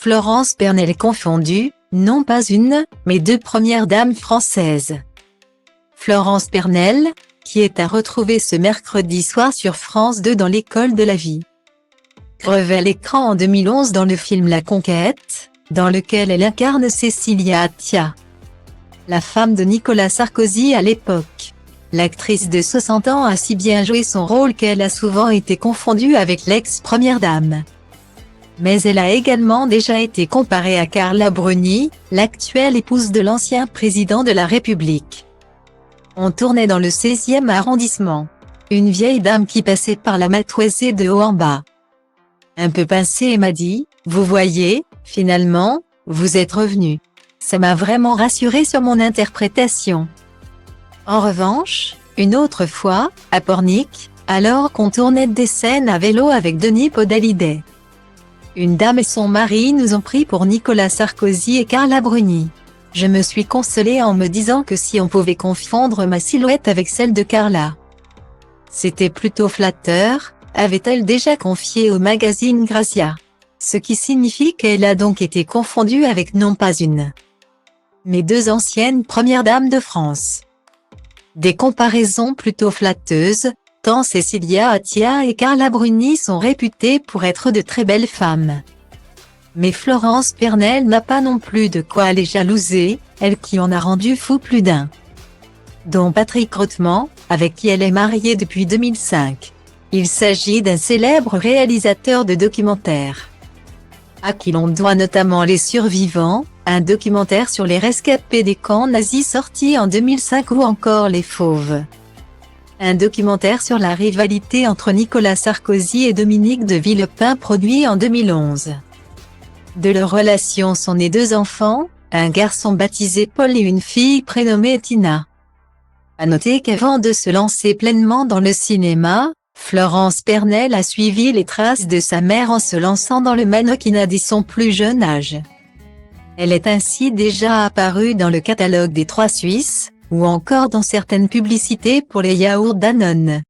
Florence Pernel est confondue, non pas une, mais deux premières dames françaises. Florence Pernel, qui est à retrouver ce mercredi soir sur France 2 dans l'École de la vie, revêt l'écran en 2011 dans le film La Conquête, dans lequel elle incarne Cécilia Attia, la femme de Nicolas Sarkozy à l'époque. L'actrice de 60 ans a si bien joué son rôle qu'elle a souvent été confondue avec l'ex-première dame. Mais elle a également déjà été comparée à Carla Bruni, l'actuelle épouse de l'ancien président de la République. On tournait dans le 16e arrondissement. Une vieille dame qui passait par la matoisée de haut en bas. Un peu pincée et m'a dit, « Vous voyez, finalement, vous êtes revenu. » Ça m'a vraiment rassurée sur mon interprétation. En revanche, une autre fois, à Pornic, alors qu'on tournait des scènes à vélo avec Denis Podalides, une dame et son mari nous ont pris pour Nicolas Sarkozy et Carla Bruni. Je me suis consolée en me disant que si on pouvait confondre ma silhouette avec celle de Carla, c'était plutôt flatteur, avait-elle déjà confié au magazine Grazia. Ce qui signifie qu'elle a donc été confondue avec non pas une, mais deux anciennes premières dames de France. Des comparaisons plutôt flatteuses, tant Cécilia Attia et Carla Bruni sont réputées pour être de très belles femmes. Mais Florence Pernel n'a pas non plus de quoi les jalouser, elle qui en a rendu fou plus d'un. Dont Patrick Rothman, avec qui elle est mariée depuis 2005. Il s'agit d'un célèbre réalisateur de documentaires, à qui l'on doit notamment Les Survivants, un documentaire sur les rescapés des camps nazis sorti en 2005 ou encore Les Fauves, un documentaire sur la rivalité entre Nicolas Sarkozy et Dominique de Villepin produit en 2011. De leur relation sont nés deux enfants, un garçon baptisé Paul et une fille prénommée Tina. À noter qu'avant de se lancer pleinement dans le cinéma, Florence Pernel a suivi les traces de sa mère en se lançant dans le mannequinat dès son plus jeune âge. Elle est ainsi déjà apparue dans le catalogue des Trois Suisses, ou encore dans certaines publicités pour les yaourts Danone.